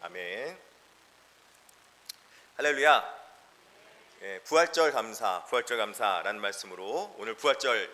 아멘. 할렐루야. 부활절 감사라는 말씀으로 오늘 부활절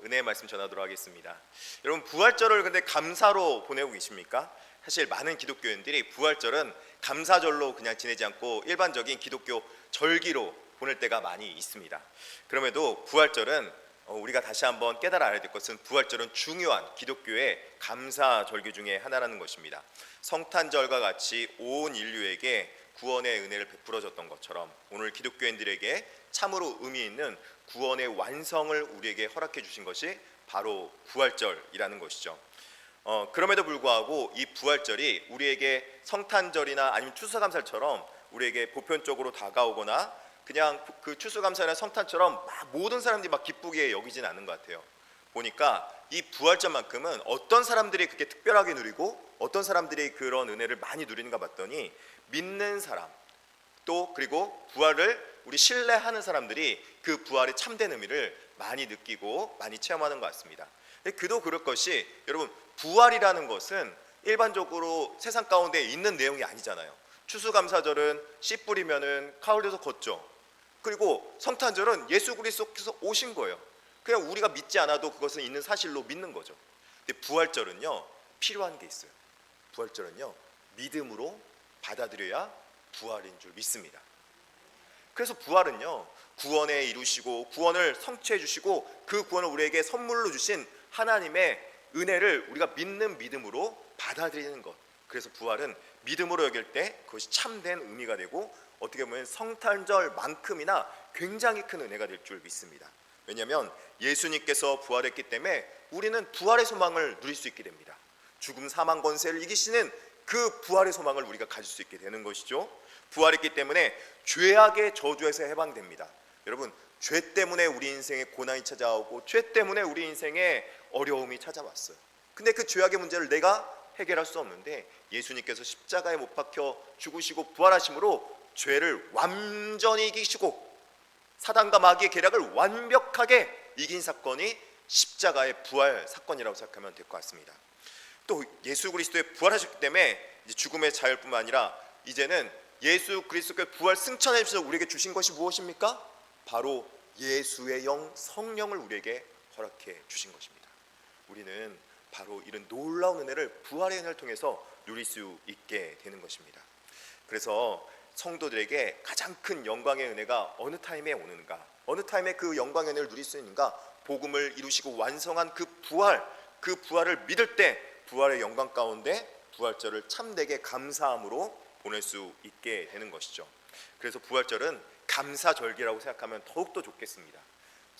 은혜의 말씀 전하도록 하겠습니다. 여러분, 부활절을 근데 감사로 보내고 계십니까? 사실 많은 기독교인들이 부활절은 감사절로 그냥 지내지 않고 일반적인 기독교 절기로 보낼 때가 많이 있습니다. 그럼에도 부활절은 우리가 다시 한번 깨달아 알아야 될 것은 부활절은 중요한 기독교의 감사절기 중에 하나라는 것입니다. 성탄절과 같이 온 인류에게 구원의 은혜를 베풀어 줬던 것처럼 오늘 기독교인들에게 참으로 의미 있는 구원의 완성을 우리에게 허락해 주신 것이 바로 부활절이라는 것이죠. 그럼에도 불구하고 이 부활절이 우리에게 성탄절이나 아니면 추수감사처럼 우리에게 보편적으로 다가오거나 그냥 그 추수감사나 성탄처럼 막 모든 사람들이 막 기쁘게 여기지는 않는 것 같아요. 보니까 이 부활절만큼은 어떤 사람들이 그렇게 특별하게 누리고 어떤 사람들이 그런 은혜를 많이 누리는가 봤더니 믿는 사람, 또 그리고 부활을 우리 신뢰하는 사람들이 그 부활의 참된 의미를 많이 느끼고 많이 체험하는 것 같습니다. 그도 그럴 것이, 여러분, 부활이라는 것은 일반적으로 세상 가운데 있는 내용이 아니잖아요. 추수감사절은 씨 뿌리면은 가을에서 걷죠. 그리고 성탄절은 예수 그리스도께서 오신 거예요. 그냥 우리가 믿지 않아도 그것은 있는 사실로 믿는 거죠. 근데 부활절은요, 필요한 게 있어요. 부활절은요, 믿음으로 받아들여야 부활인 줄 믿습니다. 그래서 부활은요, 구원에 이루시고 구원을 성취해 주시고 그 구원을 우리에게 선물로 주신 하나님의 은혜를 우리가 믿는 믿음으로 받아들이는 것. 그래서 부활은 믿음으로 여길 때 그것이 참된 의미가 되고 어떻게 보면 성탄절만큼이나 굉장히 큰 은혜가 될 줄 믿습니다. 왜냐하면 예수님께서 부활했기 때문에 우리는 부활의 소망을 누릴 수 있게 됩니다. 죽음 사망 권세를 이기시는 그 부활의 소망을 우리가 가질 수 있게 되는 것이죠. 부활했기 때문에 죄악의 저주에서 해방됩니다. 여러분, 죄 때문에 우리 인생에 고난이 찾아오고 죄 때문에 우리 인생에 어려움이 찾아왔어요. 근데 그 죄악의 문제를 내가 해결할 수 없는데 예수님께서 십자가에 못 박혀 죽으시고 부활하심으로 죄를 완전히 이기시고 사단과 마귀의 계략을 완벽하게 이긴 사건이 십자가의 부활 사건이라고 생각하면 될 것 같습니다. 또 예수 그리스도의 부활하셨기 때문에 이제 죽음의 자율뿐만 아니라 이제는 예수 그리스도의 부활 승천해 주셔서 우리에게 주신 것이 무엇입니까? 바로 예수의 영 성령을 우리에게 허락해 주신 것입니다. 우리는 바로 이런 놀라운 은혜를 부활의 은혜를 통해서 누릴 수 있게 되는 것입니다. 그래서 성도들에게 가장 큰 영광의 은혜가 어느 타임에 오는가, 어느 타임에 그 영광의 은혜를 누릴 수 있는가, 복음을 이루시고 완성한 그 부활을 믿을 때 부활의 영광 가운데 부활절을 참되게 감사함으로 보낼 수 있게 되는 것이죠. 그래서 부활절은 감사절기라고 생각하면 더욱더 좋겠습니다.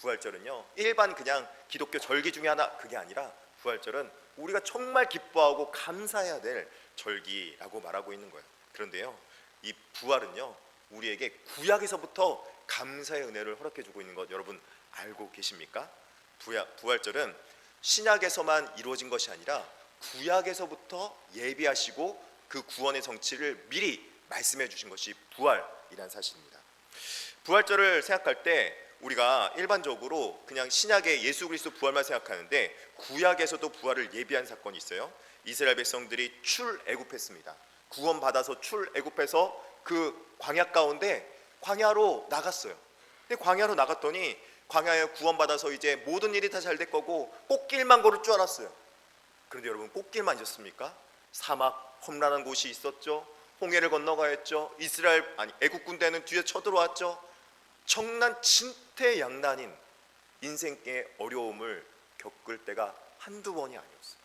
부활절은요, 일반 그냥 기독교 절기 중에 하나, 그게 아니라 부활절은 우리가 정말 기뻐하고 감사해야 될 절기라고 말하고 있는 거예요. 그런데요, 이 부활은요, 우리에게 구약에서부터 감사의 은혜를 허락해 주고 있는 것 여러분 알고 계십니까? 부활절은 신약에서만 이루어진 것이 아니라 구약에서부터 예비하시고 그 구원의 성취를 미리 말씀해 주신 것이 부활이라는 사실입니다. 부활절을 생각할 때 우리가 일반적으로 그냥 신약의 예수 그리스도 부활만 생각하는데 구약에서도 부활을 예비한 사건이 있어요. 이스라엘 백성들이 출애굽했습니다. 구원받아서 출애굽해서 그 광야 가운데 광야로 나갔어요. 근데 광야로 나갔더니 광야에 구원받아서 이제 모든 일이 다 잘 될 거고 꽃길만 걸을 줄 알았어요. 그런데 여러분, 꽃길만 있었습니까? 사막 험난한 곳이 있었죠. 홍해를 건너가야 했죠. 애국 군대는 뒤에 쳐들어왔죠. 정난 진퇴양난인 인생의 어려움을 겪을 때가 한두 번이 아니었어요.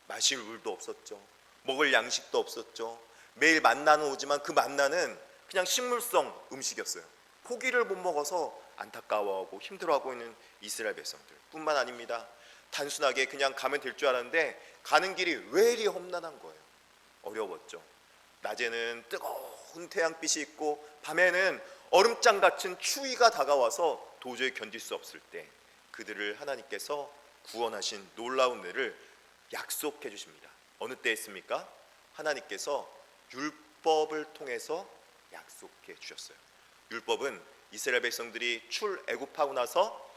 마실 물도 없었죠. 먹을 양식도 없었죠. 매일 만나는 오지만 그 만나는 그냥 식물성 음식이었어요. 포기를 못 먹어서 안타까워하고 힘들어하고 있는 이스라엘 백성들 뿐만 아닙니다. 단순하게 그냥 가면 될 줄 알았는데 가는 길이 왜 이리 험난한 거예요. 어려웠죠. 낮에는 뜨거운 태양빛이 있고 밤에는 얼음장 같은 추위가 다가와서 도저히 견딜 수 없을 때 그들을 하나님께서 구원하신 놀라운 은혜를 약속해 주십니다. 어느 때 했습니까? 하나님께서 율법을 통해서 약속해 주셨어요. 율법은 이스라엘 백성들이 출애굽하고 나서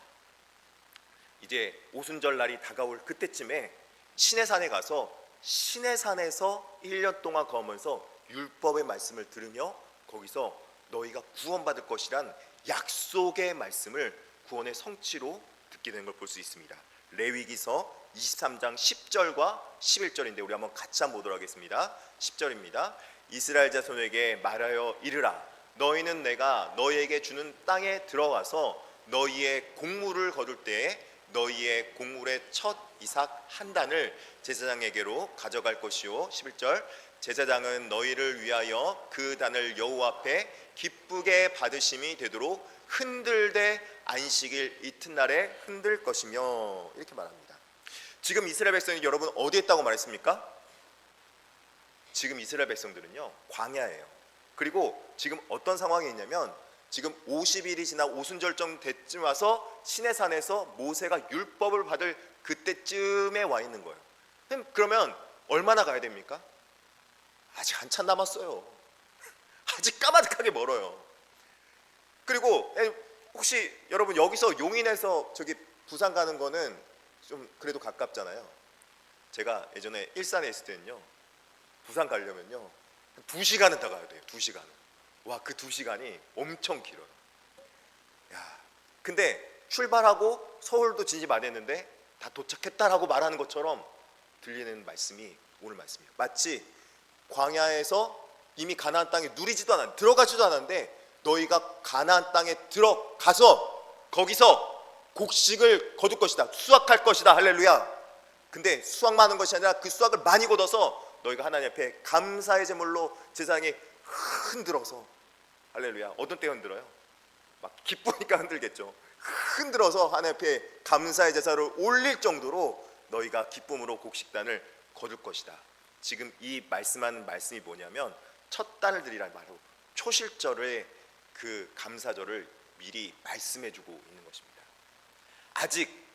이제 오순절 날이 다가올 그때쯤에 시내산에 가서 시내산에서 1년 동안 거하면서 율법의 말씀을 들으며 거기서 너희가 구원받을 것이란 약속의 말씀을 구원의 성취로 듣게 되는 걸 볼 수 있습니다. 레위기서 23장 10절과 11절인데 우리 한번 같이 한번 보도록 하겠습니다. 10절입니다. 이스라엘 자손에게 말하여 이르라. 너희는 내가 너희에게 주는 땅에 들어가서 너희의 곡물을 거둘 때에 너희의 곡물의 첫 이삭 한 단을 제사장에게로 가져갈 것이요. 11절 제사장은 너희를 위하여 그 단을 여호와 앞에 기쁘게 받으심이 되도록 흔들되 안식일 이튿날에 흔들 것이며 이렇게 말합니다. 지금 이스라엘 백성이 여러분 어디에 있다고 말했습니까? 지금 이스라엘 백성들은요 광야예요. 그리고 지금 어떤 상황이 있냐면 지금 50일이 지나 오순절정 때쯤 와서 시내산에서 모세가 율법을 받을 그때쯤에 와 있는 거예요. 그러면 얼마나 가야 됩니까? 아직 한참 남았어요. 아직 까마득하게 멀어요. 그리고 혹시 여러분 여기서 용인에서 저기 부산 가는 거는 좀 그래도 가깝잖아요. 제가 예전에 일산에 있을 때는요 부산 가려면요 2시간은 더 가야 돼요. 2시간은. 와, 그 2시간이 엄청 길어요. 야, 근데 출발하고 서울도 진입 안 했는데 다 도착했다라고 말하는 것처럼 들리는 말씀이 오늘 말씀이에요. 마치 광야에서 이미 가나안 땅에 누리지도 않았는데 들어가지도 않았는데 너희가 가나안 땅에 들어가서 거기서 곡식을 거둘 것이다. 수확할 것이다. 할렐루야. 근데 수확만 하는 것이 아니라 그 수확을 많이 거둬서 너희가 하나님 앞에 감사의 제물로 제사장이 흔들어서 할렐루야. 어떤 때 흔들어요? 막 기쁘니까 흔들겠죠. 흔들어서 하나님 앞에 감사의 제사를 올릴 정도로 너희가 기쁨으로 곡식단을 거둘 것이다. 지금 이 말씀하는 말씀이 뭐냐면 첫 단을 드리라는 말로 초실절의 그 감사절을 미리 말씀해주고 있는 것입니다. 아직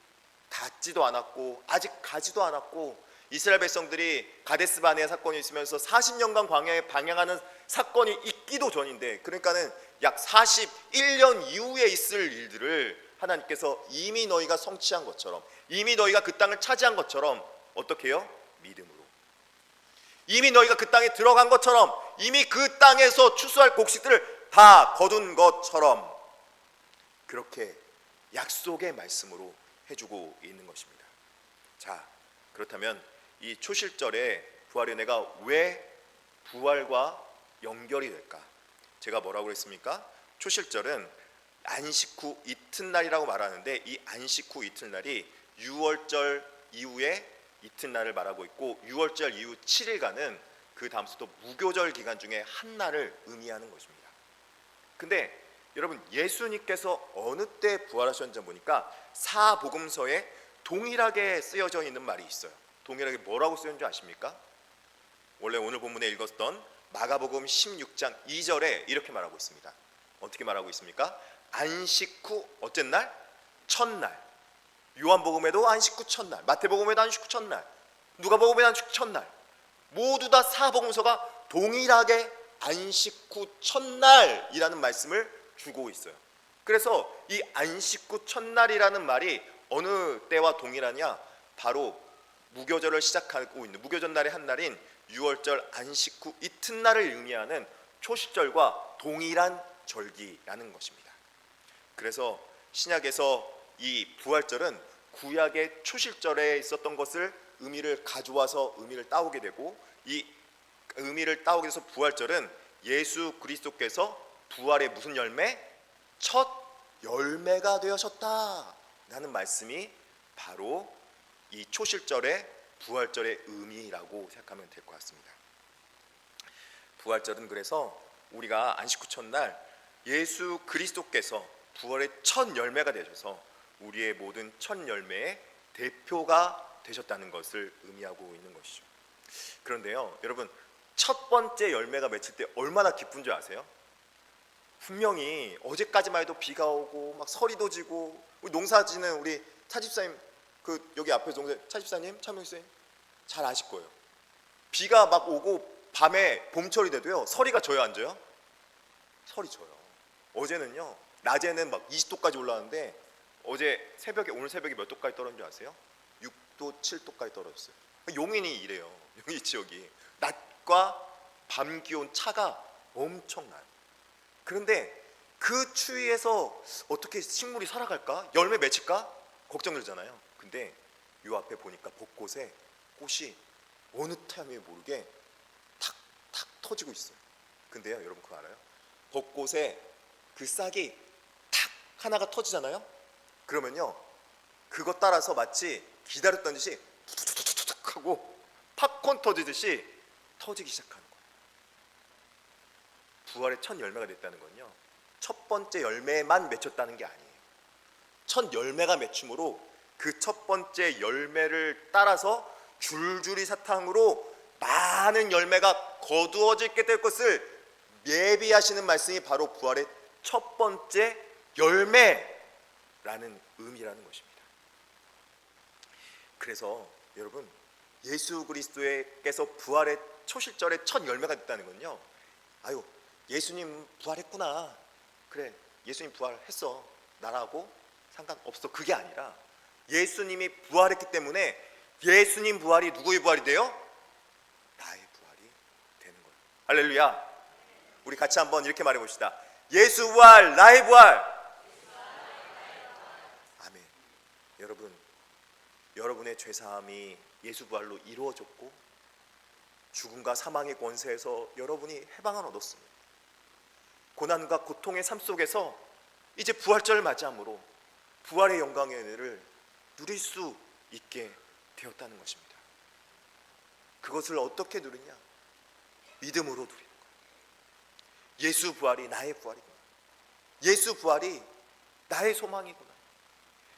닿지도 않았고 아직 가지도 않았고 이스라엘 백성들이 가데스 바네아 사건이 있으면서 40년간 광야에 방향하는 사건이 있기도 전인데 그러니까는 약 41년 이후에 있을 일들을 하나님께서 이미 너희가 성취한 것처럼 이미 너희가 그 땅을 차지한 것처럼 어떻게 해요? 믿음으로 이미 너희가 그 땅에 들어간 것처럼 이미 그 땅에서 추수할 곡식들을 다 거둔 것처럼 그렇게 약속의 말씀으로 해주고 있는 것입니다. 자, 그렇다면 이 초실절에 부활의 은혜가 왜 부활과 연결이 될까? 제가 뭐라고 그랬습니까? 초실절은 안식 후 이튿날이라고 말하는데 이 안식 후 이튿날이 유월절 이후에 이튿날을 말하고 있고 유월절 이후 7일간은 그 다음부터 무교절 기간 중에 한 날을 의미하는 것입니다. 근데 여러분 예수님께서 어느 때 부활하셨는지 보니까 사복음서에 동일하게 쓰여져 있는 말이 있어요. 동일하게 뭐라고 쓰였는지 아십니까? 원래 오늘 본문에 읽었던 마가복음 16장 2절에 이렇게 말하고 있습니다. 어떻게 말하고 있습니까? 안식 후 어째 날? 첫날. 요한복음에도 안식 후 첫날, 마태복음에도 안식 후 첫날, 누가복음에도 안식 후 첫날. 모두 다 사복음서가 동일하게 안식 후 첫날이라는 말씀을 주고 있어요. 그래서 이 안식 후 첫날이라는 말이 어느 때와 동일하냐? 바로 무교절을 시작하고 있는 무교절날의 한 날인 유월절 안식 후 이튿날을 의미하는 초실절과 동일한 절기라는 것입니다. 그래서 신약에서 이 부활절은 구약의 초실절에 있었던 것을 의미를 가져와서 의미를 따오게 되고 이 의미를 따오게 돼서 부활절은 예수 그리스도께서 부활의 무슨 열매? 첫 열매가 되어셨다라는 말씀이 바로 이 초실절의 부활절의 의미라고 생각하면 될 것 같습니다. 부활절은 그래서 우리가 안식 후 첫날 예수 그리스도께서 부활의 첫 열매가 되셔서 우리의 모든 첫 열매의 대표가 되셨다는 것을 의미하고 있는 것이죠. 그런데요, 여러분 첫 번째 열매가 맺힐 때 얼마나 기쁜 줄 아세요? 분명히 어제까지만 해도 비가 오고 막 서리도 지고 우리 농사지는 우리 차집사님 그 여기 앞에 차집사님 차명수님 잘 아실 거예요. 비가 막 오고 밤에 봄철이 돼도요 서리가 져요 안 져요? 서리 져요. 어제는요 낮에는 막 20도까지 올라왔는데 어제 새벽에 오늘 새벽에 몇 도까지 떨어진 줄 아세요? 6도 7도까지 떨어졌어요. 용인이 이래요. 용인 지역이 낮과 밤 기온 차가 엄청나요. 그런데 그 추위에서 어떻게 식물이 살아갈까? 열매 맺힐까? 걱정되잖아요. 근데 요 앞에 보니까 곳곳에 꽃이 어느 타임에 모르게 탁탁 터지고 있어요. 근데요, 여러분 그거 알아요? 곳곳에 그 싹이 탁 하나가 터지잖아요. 그러면요, 그거 따라서 마치 기다렸던 듯이 툭툭툭툭 하고 팝콘 터지듯이 터지기 시작하는 거예요. 부활의 첫 열매가 됐다는 건요, 첫 번째 열매만 맺혔다는 게 아니에요. 첫 열매가 맺힘으로 그 첫 번째 열매를 따라서 줄줄이 사탕으로 많은 열매가 거두어지게 될 것을 예비하시는 말씀이 바로 부활의 첫 번째 열매라는 의미라는 것입니다. 그래서 여러분, 예수 그리스도께서 부활의 초실절의 첫 열매가 됐다는 건요, 아유 예수님 부활했구나, 그래 예수님 부활했어, 나라고 상관없어, 그게 아니라 예수님이 부활했기 때문에 예수님 부활이 누구의 부활이 돼요? 나의 부활이 되는 거예요. 할렐루야. 우리 같이 한번 이렇게 말해 봅시다. 예수 부활, 나의 부활. 아멘. 여러분, 여러분의 죄사함이 예수 부활로 이루어졌고 죽음과 사망의 권세에서 여러분이 해방을 얻었습니다. 고난과 고통의 삶 속에서 이제 부활절을 맞이함으로 부활의 영광의 은혜를 누릴 수 있게 되었다는 것입니다. 그것을 어떻게 누리냐? 믿음으로 누리는 거예요. 예수 부활이 나의 부활이구나. 예수 부활이 나의 소망이구나.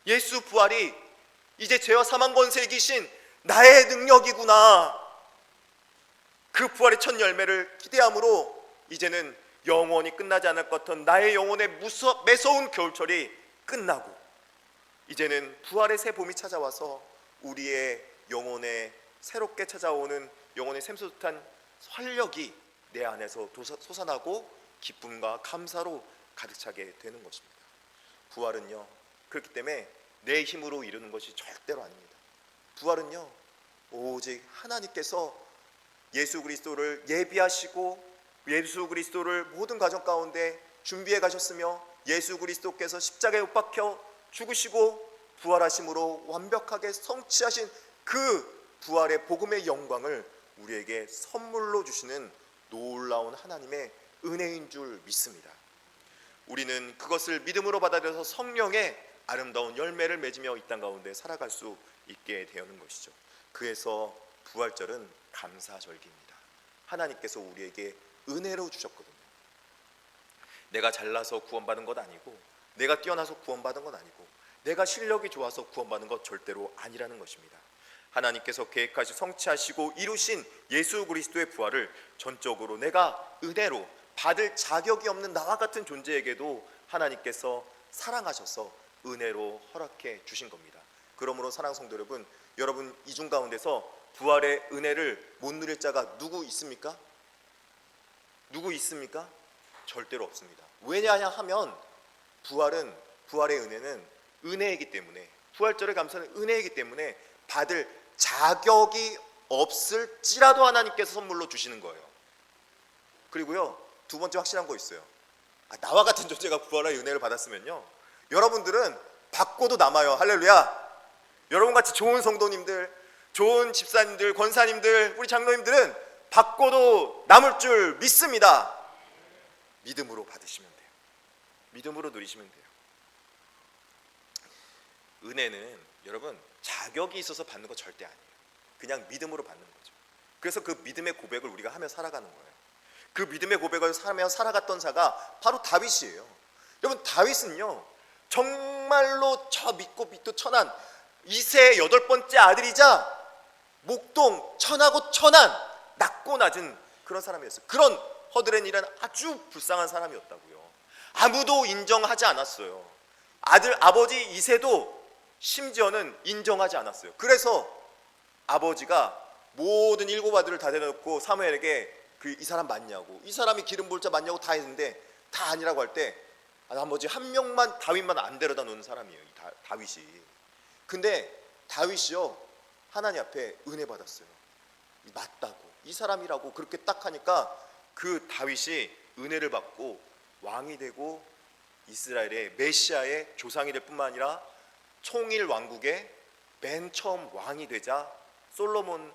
예수 부활이 이제 죄와 사망 권세에 계신 나의 능력이구나. 그 부활의 첫 열매를 기대함으로 이제는 영원히 끝나지 않을 것 같은 나의 영혼의 매서운 겨울철이 끝나고 이제는 부활의 새 봄이 찾아와서 우리의 영혼에 새롭게 찾아오는 영혼의 샘솟한 활력이 내 안에서 솟아나고 기쁨과 감사로 가득 차게 되는 것입니다. 부활은요, 그렇기 때문에 내 힘으로 이루는 것이 절대로 아닙니다. 부활은요, 오직 하나님께서 예수 그리스도를 예비하시고 예수 그리스도를 모든 과정 가운데 준비해 가셨으며 예수 그리스도께서 십자가에 못 박혀 죽으시고 부활하심으로 완벽하게 성취하신 그 부활의 복음의 영광을 우리에게 선물로 주시는 놀라운 하나님의 은혜인 줄 믿습니다. 우리는 그것을 믿음으로 받아들여서 성령의 아름다운 열매를 맺으며 이 땅 가운데 살아갈 수 있게 되는 것이죠. 그래서 부활절은 감사절기입니다. 하나님께서 우리에게 은혜로 주셨거든요. 내가 잘나서 구원받은 것 아니고, 내가 뛰어나서 구원받은 것 아니고, 내가 실력이 좋아서 구원받는 것 절대로 아니라는 것입니다. 하나님께서 계획하시 성취하시고 이루신 예수 그리스도의 부활을 전적으로 내가 은혜로 받을 자격이 없는 나와 같은 존재에게도 하나님께서 사랑하셔서 은혜로 허락해 주신 겁니다. 그러므로 사랑하는 성도 여러분, 여러분 이중 가운데서 부활의 은혜를 못 누릴 자가 누구 있습니까? 누구 있습니까? 절대로 없습니다. 왜냐 하면 부활의 은혜는 은혜이기 때문에, 부활절의 감사는 은혜이기 때문에 받을 자격이 없을지라도 하나님께서 선물로 주시는 거예요. 그리고요, 두 번째 확실한 거 있어요. 나와 같은 존재가 부활의 은혜를 받았으면요, 여러분들은 받고도 남아요. 할렐루야. 여러분같이 좋은 성도님들, 좋은 집사님들, 권사님들, 우리 장로님들은 받고도 남을 줄 믿습니다. 믿음으로 받으시면 돼요. 믿음으로 누리시면 돼요. 은혜는 여러분 자격이 있어서 받는 거 절대 아니에요. 그냥 믿음으로 받는 거죠. 그래서 그 믿음의 고백을 우리가 하며 살아가는 거예요. 그 믿음의 고백을 하며 살아갔던 자가 바로 다윗이에요. 여러분, 다윗은요 정말로 저 믿고 천한 이세의 8번째 아들이자 목동 천하고 천한 낮고 낮은 그런 사람이었어요. 그런 허드렛이라는 아주 불쌍한 사람이었다고요. 아무도 인정하지 않았어요. 아버지 이세도 심지어는 인정하지 않았어요. 그래서 아버지가 모든 7 아들을 다 데려놓고 사무엘에게 이 사람 맞냐고, 이 사람이 기름 부을 자 맞냐고 다 했는데 다 아니라고 할 때 나머지 한 명만, 다윗만 안 데려다 놓는 사람이에요, 다윗이. 근데 다윗이요 하나님 앞에 은혜 받았어요. 맞다고, 이 사람이라고 그렇게 딱 하니까 그 다윗이 은혜를 받고 왕이 되고 이스라엘의 메시아의 조상이 될 뿐만 아니라 총일 왕국의 맨 처음 왕이 되자 솔로몬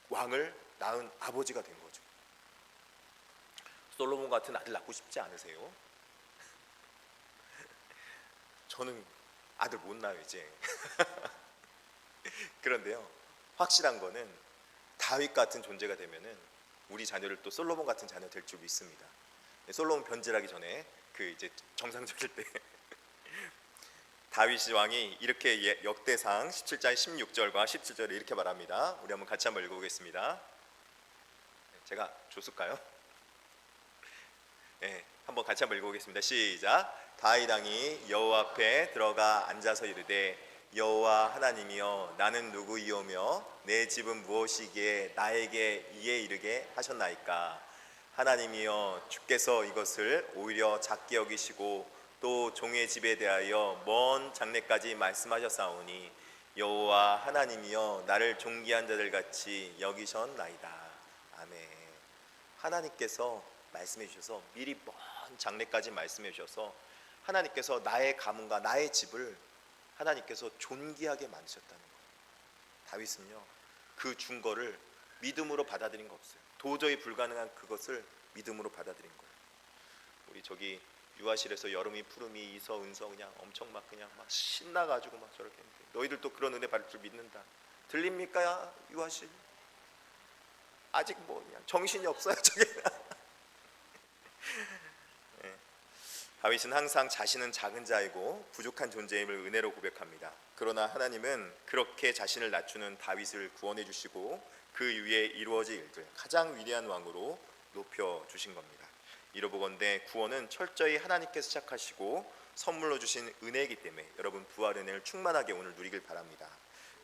왕을 낳은 아버지가 된 거죠. 솔로몬 같은 아들 낳고 싶지 않으세요? 저는 아들 못 낳아요 이제. 그런데요, 확실한 거는 다윗 같은 존재가 되면은 우리 자녀를 또 솔로몬 같은 자녀 될 줄 믿습니다. 솔로몬 변질하기 전에 그 이제 정상적일 때 다윗 왕이 이렇게 역대상 17장 16절과 17절에 이렇게 말합니다. 우리 한번 같이 한번 읽어보겠습니다. 제가 줬을까요? 네, 한번 같이 한번 읽어보겠습니다. 시작. 다윗 왕이 여호와 앞에 들어가 앉아서 이르되 여호와 하나님이여 나는 누구이오며 내 집은 무엇이기에 나에게 이에 이르게 하셨나이까. 하나님이여 주께서 이것을 오히려 작게 여기시고 또 종의 집에 대하여 먼 장래까지 말씀하셨사오니 여호와 하나님이여 나를 존귀한 자들 같이 여기셨나이다. 아멘. 하나님께서 말씀해 주셔서 미리 먼 장래까지 말씀해 주셔서 하나님께서 나의 가문과 나의 집을 하나님께서 존귀하게 만드셨다는 거예요. 다윗은요 그 준 거를 믿음으로 받아들인 거 없어요. 도저히 불가능한 그것을 믿음으로 받아들인 거예요. 우리 저기 유아실에서 여름이 푸름이 이서 은서 그냥 엄청 막 그냥 막 신나가지고 막 저렇게 했는데 너희들도 그런 은혜 받을 줄 믿는다. 들립니까 유아실? 아직 뭐 그냥 정신이 없어요 저게. 네. 다윗은 항상 자신은 작은 자이고 부족한 존재임을 은혜로 고백합니다. 그러나 하나님은 그렇게 자신을 낮추는 다윗을 구원해 주시고 그 위에 이루어질 일들 가장 위대한 왕으로 높여 주신 겁니다. 이로보건대 구원은 철저히 하나님께서 시작하시고 선물로 주신 은혜이기 때문에 여러분 부활 은혜를 충만하게 오늘 누리길 바랍니다.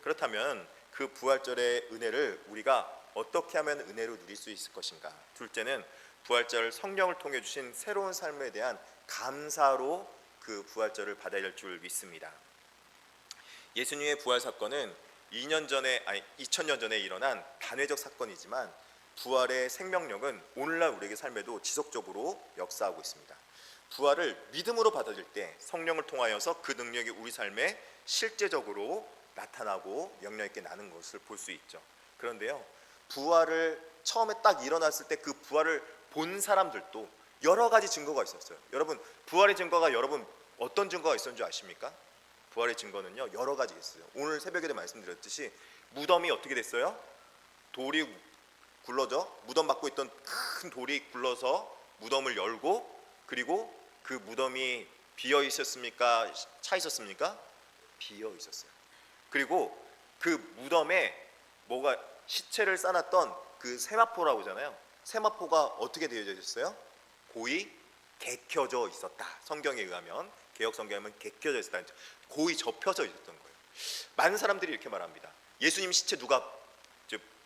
그렇다면 그 부활절의 은혜를 우리가 어떻게 하면 은혜로 누릴 수 있을 것인가? 둘째는 부활절 성령을 통해 주신 새로운 삶에 대한 감사로 그 부활절을 받아야 될 줄 믿습니다. 예수님의 부활 사건은 2000년 전에 일어난 단회적 사건이지만 부활의 생명력은 오늘날 우리에게 삶에도 지속적으로 역사하고 있습니다. 부활을 믿음으로 받아들일 때 성령을 통하여서 그 능력이 우리 삶에 실제적으로 나타나고 영향 있게 나는 것을 볼 수 있죠. 그런데요, 부활을 처음에 딱 일어났을 때 그 부활을 본 사람들도 여러 가지 증거가 있었어요. 여러분 부활의 증거가 여러분 어떤 증거가 있었는 줄 아십니까? 부활의 증거는요 여러 가지 있어요. 오늘 새벽에도 말씀드렸듯이 무덤이 어떻게 됐어요? 돌이 굴러져 무덤 막고 있던 큰 돌이 굴러서 무덤을 열고 그리고 그 무덤이 비어 있었습니까? 차 있었습니까? 비어 있었어요. 그리고 그 무덤에 뭐가 시체를 싸놨던 그 세마포라고 하잖아요. 세마포가 어떻게 되어져 있었어요? 고이 개켜져 있었다. 성경에 의하면 개역 성경에 의하면 개켜져 있었다. 고이 접혀져 있었던 거예요. 많은 사람들이 이렇게 말합니다. 예수님 시체 누가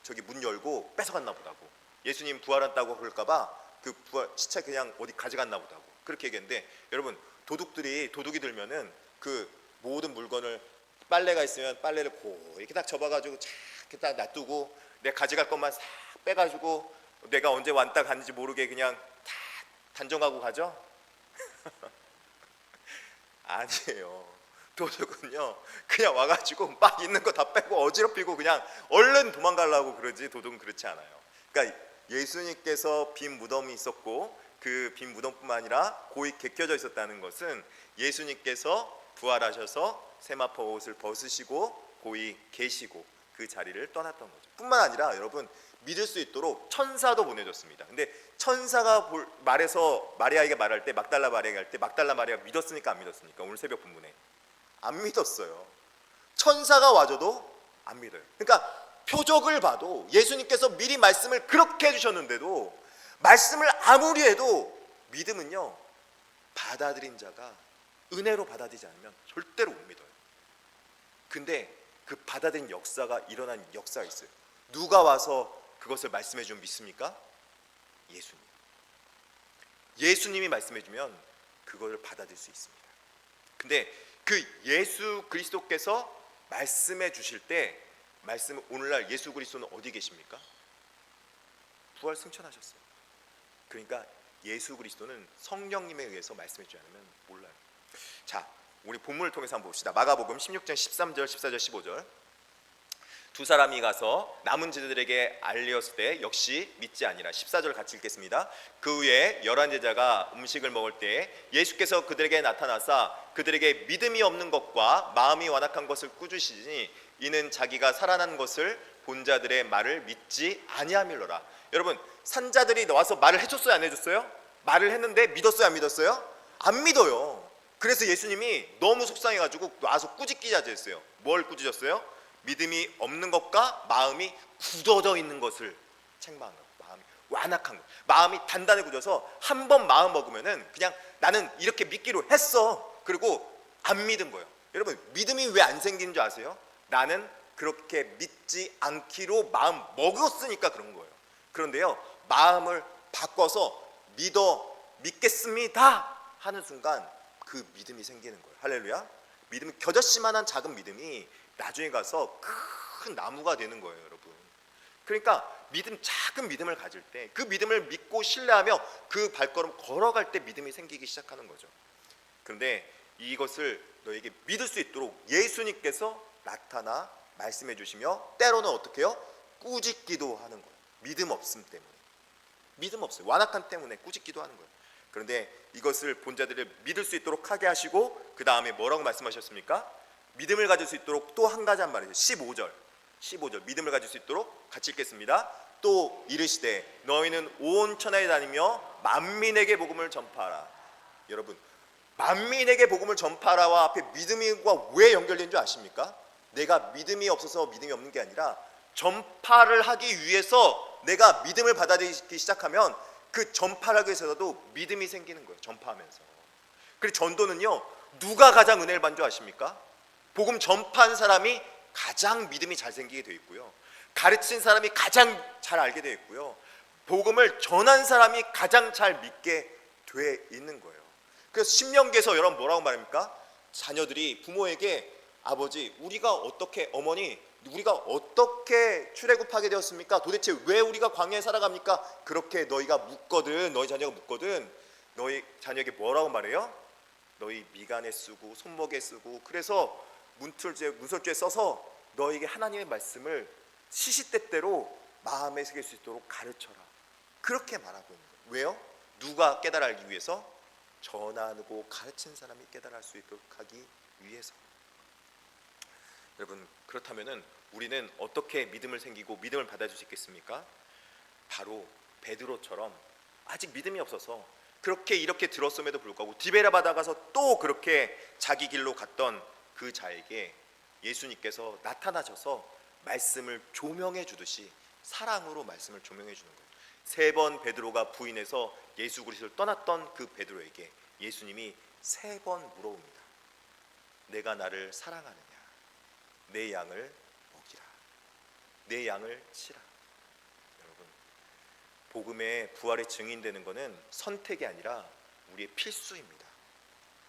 저기 문 열고 뺏어갔나 보다고. 예수님 부활한다고 그럴까봐 그 부활 시체 그냥 어디 가져갔나 보다고 그렇게 얘기했는데 여러분 도둑이 들면은 그 모든 물건을 빨래가 있으면 빨래를 이렇게 딱 접어가지고 착 이렇게 딱 놔두고 내가 가져갈 것만 싹 빼가지고 내가 언제 왔다 갔는지 모르게 그냥 다 단정하고 가죠? 아니에요. 도둑은요 그냥 와가지고 막 있는 거 다 빼고 어지럽히고 그냥 얼른 도망가려고 그러지 도둑은 그렇지 않아요. 그러니까 예수님께서 빈 무덤이 있었고 그 빈 무덤뿐만 아니라 고이 개켜져 있었다는 것은 예수님께서 부활하셔서 세마포 옷을 벗으시고 고이 계시고 그 자리를 떠났던 거죠. 뿐만 아니라 여러분 믿을 수 있도록 천사도 보내줬습니다. 근데 천사가 말해서 마리아에게 말할 때 막달라 마리아에게 할 때 막달라 마리아가 믿었습니까 안 믿었습니까? 오늘 새벽 본문에 안 믿었어요. 천사가 와줘도 안 믿어요. 그러니까 표적을 봐도 예수님께서 미리 말씀을 그렇게 해주셨는데도 말씀을 아무리 해도 믿음은요 받아들인 자가 은혜로 받아들이지 않으면 절대로 못 믿어요. 근데 그 받아들인 역사가 일어난 역사가 있어요. 누가 와서 그것을 말씀해 주면 믿습니까? 예수님이 말씀해 주면 그걸 받아들일 수 있습니다. 근데 그 예수 그리스도께서 말씀해 주실 때 오늘날 예수 그리스도는 어디 계십니까? 부활 승천하셨어요. 그러니까 예수 그리스도는 성령님에 의해서 말씀해 주지 않으면 몰라요. 자, 우리 본문을 통해서 한번 봅시다. 마가복음 16장 13절, 14절, 15절. 두 사람이 가서 남은 제자들에게 알리었을 때 역시 믿지 아니라. 14절 같이 읽겠습니다. 그 후에 11제자가 음식을 먹을 때 예수께서 그들에게 나타나사 그들에게 믿음이 없는 것과 마음이 완악한 것을 꾸짖으시니 이는 자기가 살아난 것을 본 자들의 말을 믿지 아니함일러라. 여러분, 산자들이 나와서 말을 해줬어요, 안 해줬어요? 말을 했는데 믿었어요, 안 믿었어요? 안 믿어요. 그래서 예수님이 너무 속상해가지고 와서 꾸짖기자했어요. 뭘 꾸짖었어요? 믿음이 없는 것과 마음이 굳어져 있는 것을 책망한 것. 마음이 완악한 것. 마음이 단단히 굳어서 한 번 마음 먹으면은 그냥 나는 이렇게 믿기로 했어. 그리고 안 믿은 거예요. 여러분, 믿음이 왜 안 생기는 줄 아세요? 나는 그렇게 믿지 않기로 마음 먹었으니까 그런 거예요. 그런데요, 마음을 바꿔서 믿겠습니다 하는 순간 그 믿음이 생기는 거예요. 할렐루야. 믿음이 겨자씨만한 작은 믿음이 나중에 가서 큰 나무가 되는 거예요, 여러분. 그러니까 작은 믿음을 가질 때 그 믿음을 믿고 신뢰하며 그 발걸음 걸어갈 때 믿음이 생기기 시작하는 거죠. 그런데 이것을 너에게 믿을 수 있도록 예수님께서 나타나 말씀해 주시며 때로는 어떻게 해요? 꾸짖기도 하는 거예요. 믿음 없음 때문에. 믿음 없어요. 완악함 때문에 꾸짖기도 하는 거예요. 그런데 이것을 본 자들을 믿을 수 있도록 하게 하시고 그 다음에 뭐라고 말씀하셨습니까? 믿음을 가질 수 있도록 또 한 가지 한 말이죠. 15절 믿음을 가질 수 있도록 같이 읽겠습니다. 또 이르시되 너희는 온 천하에 다니며 만민에게 복음을 전파하라. 여러분, 만민에게 복음을 전파하라와 앞에 믿음과 왜 연결된 줄 아십니까? 내가 믿음이 없어서 믿음이 없는 게 아니라 전파를 하기 위해서 내가 믿음을 받아들이기 시작하면 그 전파를 하기 위해서도 믿음이 생기는 거예요. 전파하면서. 그리고 전도는요, 누가 가장 은혜를 받는 줄 아십니까? 복음 전파한 사람이 가장 믿음이 잘 생기게 되어 있고요, 가르친 사람이 가장 잘 알게 되어 있고요, 복음을 전한 사람이 가장 잘 믿게 되어 있는 거예요. 그래서 신명기에서 여러분 뭐라고 말합니까? 자녀들이 부모에게 아버지, 어머니, 우리가 어떻게 출애굽하게 되었습니까? 도대체 왜 우리가 광야에 살아갑니까? 그렇게 너희가 묻거든, 너희 자녀가 묻거든, 너희 자녀에게 뭐라고 말해요? 너희 미간에 쓰고 손목에 쓰고, 그래서 문설주에 써서 너희에게 하나님의 말씀을 시시때때로 마음에 새길 수 있도록 가르쳐라. 그렇게 말하고 있는 거예요. 왜요? 누가 깨달아 알기 위해서? 전하고 가르친 사람이 깨달아 알 수 있도록 하기 위해서. 여러분, 그렇다면은 우리는 어떻게 믿음을 생기고 믿음을 받아줄 수 있겠습니까? 바로 베드로처럼 아직 믿음이 없어서 그렇게 이렇게 들었음에도 불구하고 디베라 바다 가서 또 그렇게 자기 길로 갔던 그 자에게 예수님께서 나타나셔서 말씀을 조명해 주듯이 사랑으로 말씀을 조명해 주는 거예요. 3번 베드로가 부인해서 예수 그리스도를 떠났던 그 베드로에게 예수님이 3번 물어봅니다. 내가 나를 사랑하느냐? 내 양을 먹이라. 내 양을 치라. 여러분, 복음의 부활의 증인되는 것은 선택이 아니라 우리의 필수입니다.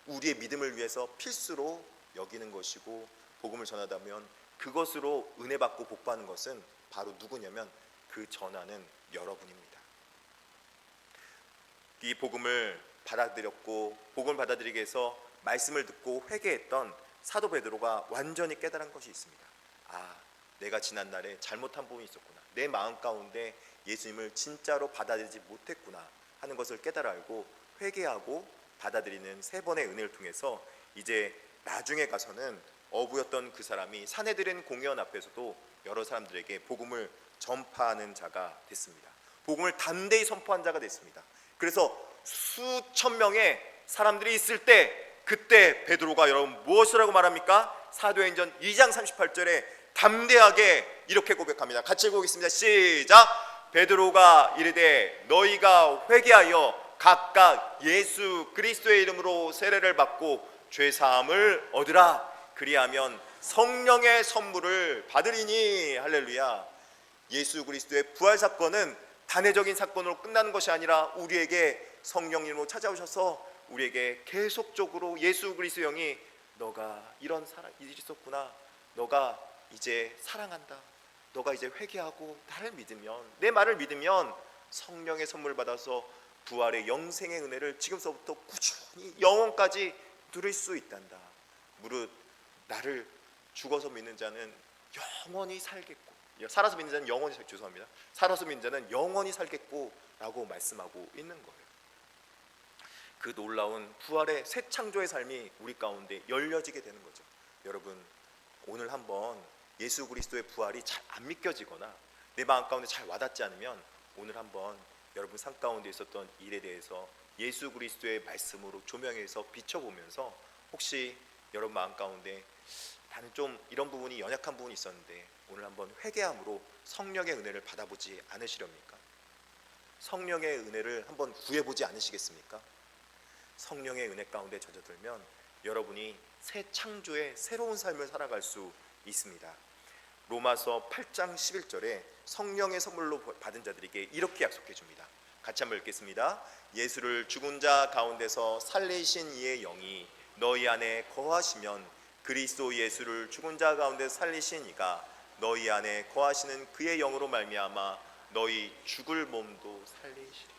우리의 믿음을 위해서 필수로 여기는 것이고, 복음을 전하다면 그것으로 은혜 받고 복 받는 것은 바로 누구냐면 그 전하는 여러분입니다. 이 복음을 받아들였고 복음을 받아들이기 위해서 말씀을 듣고 회개했던 사도 베드로가 완전히 깨달은 것이 있습니다. 아, 내가 지난날에 잘못한 부분이 있었구나, 내 마음 가운데 예수님을 진짜로 받아들이지 못했구나 하는 것을 깨달아 알고 회개하고 받아들이는 3번의 은혜를 통해서 이제 나중에 가서는 어부였던 그 사람이 사내들인 공회원 앞에서도 여러 사람들에게 복음을 전파하는 자가 됐습니다. 복음을 담대히 선포한 자가 됐습니다. 그래서 수천 명의 사람들이 있을 때 그때 베드로가 여러분 무엇이라고 말합니까? 사도행전 2장 38절에 담대하게 이렇게 고백합니다. 같이 읽어보겠습니다. 시작! 베드로가 이르되 너희가 회개하여 각각 예수 그리스도의 이름으로 세례를 받고 죄사함을 얻으라. 그리하면 성령의 선물을 받으리니. 할렐루야. 예수 그리스도의 부활 사건은 단회적인 사건으로 끝나는 것이 아니라 우리에게 성령님으로 찾아오셔서 우리에게 계속적으로 예수 그리스도 영이 너가 이런 일이 있었구나, 너가 이제 사랑한다, 너가 이제 회개하고 나를 믿으면, 내 말을 믿으면 성령의 선물 받아서 부활의 영생의 은혜를 지금서부터 꾸준히 영원까지 누릴 수 있단다. 무릇 나를 죽어서 믿는 자는 영원히 살겠고, 살아서 믿는 자는 영원히 죄송합니다. 살아서 믿는 자는 영원히 살겠고라고 말씀하고 있는 거예요. 그 놀라운 부활의 새 창조의 삶이 우리 가운데 열려지게 되는 거죠. 여러분, 오늘 한번 예수 그리스도의 부활이 잘 안 믿겨지거나 내 마음 가운데 잘 와닿지 않으면 오늘 한번 여러분 삶 가운데 있었던 일에 대해서 예수 그리스도의 말씀으로 조명해서 비춰보면서 혹시 여러분 마음 가운데 나는 좀 이런 부분이 연약한 부분이 있었는데 오늘 한번 회개함으로 성령의 은혜를 받아보지 않으시렵니까? 성령의 은혜를 한번 구해보지 않으시겠습니까? 성령의 은혜 가운데 젖어들면 여러분이 새 창조의 새로운 삶을 살아갈 수 있습니다. 로마서 8장 11절에 성령의 선물로 받은 자들에게 이렇게 약속해 줍니다. 같이 한번 읽겠습니다. 예수를 죽은 자 가운데서 살리신 이의 영이 너희 안에 거하시면 그리스도 예수를 죽은 자 가운데 살리신 이가 너희 안에 거하시는 그의 영으로 말미암아 너희 죽을 몸도 살리시리라.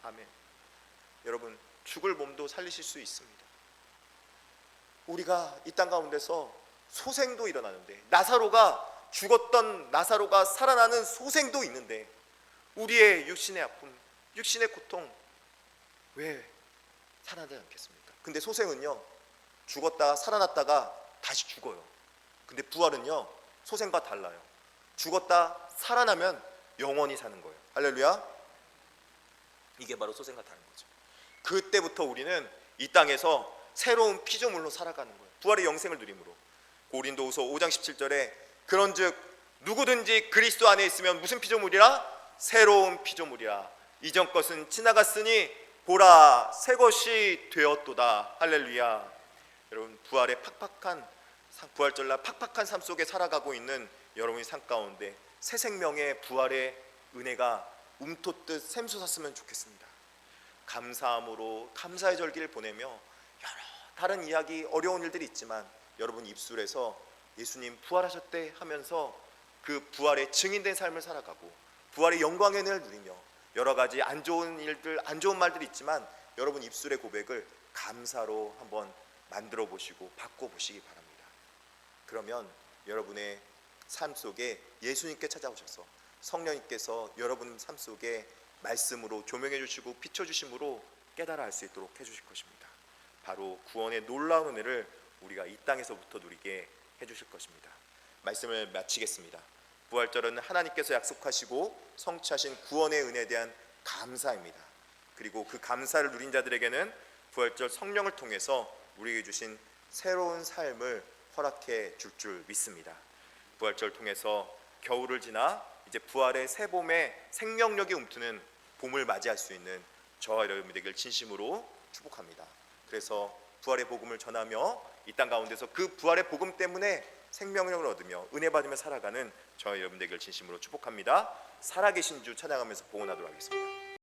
아멘. 여러분, 죽을 몸도 살리실 수 있습니다. 우리가 이 땅 가운데서 소생도 일어나는데, 죽었던 나사로가 살아나는 소생도 있는데, 우리의 육신의 아픔, 육신의 고통 왜 살아나지 않겠습니까? 근데 소생은요, 죽었다가 살아났다가 다시 죽어요. 근데 부활은요, 소생과 달라요. 죽었다 살아나면 영원히 사는 거예요. 할렐루야. 이게 바로 소생과 다른 거죠. 그때부터 우리는 이 땅에서 새로운 피조물로 살아가는 거예요. 부활의 영생을 누림으로. 고린도후서 5장 17절에 그런즉 누구든지 그리스도 안에 있으면 무슨 피조물이라? 새로운 피조물이라. 이전 것은 지나갔으니 보라 새 것이 되었도다. 할렐루야. 여러분, 부활절날 팍팍한 삶 속에 살아가고 있는 여러분의 삶 가운데 새 생명의 부활의 은혜가 움텄듯 샘솟았으면 좋겠습니다. 감사함으로 감사의 절기를 보내며 여러 다른 이야기, 어려운 일들이 있지만 여러분 입술에서 예수님 부활하셨대 하면서 그 부활의 증인된 삶을 살아가고 부활의 영광의 은혜를 누리며 여러 가지 안 좋은 일들, 안 좋은 말들이 있지만 여러분 입술의 고백을 감사로 한번 만들어 보시고 바꿔보시기 바랍니다. 그러면 여러분의 삶 속에 예수님께 찾아오셔서 성령님께서 여러분 삶 속에 말씀으로 조명해 주시고 비춰 주심으로 깨달아 알 수 있도록 해 주실 것입니다. 바로 구원의 놀라운 은혜를 우리가 이 땅에서부터 누리게 해 주실 것입니다. 말씀을 마치겠습니다. 부활절은 하나님께서 약속하시고 성취하신 구원의 은혜에 대한 감사입니다. 그리고 그 감사를 누린 자들에게는 부활절 성령을 통해서 우리에게 주신 새로운 삶을 허락해 줄 믿습니다. 부활절 통해서 겨울을 지나 이제 부활의 새 봄에 생명력이 움트는 봄을 맞이할 수 있는 저와 여러분이 되길 진심으로 축복합니다. 그래서 부활의 복음을 전하며 이 땅 가운데서 그 부활의 복음 때문에 생명력을 얻으며 은혜 받으며 살아가는 저와 여러분 되길 진심으로 축복합니다. 살아계신 주 찬양하면서 봉헌하도록 하겠습니다.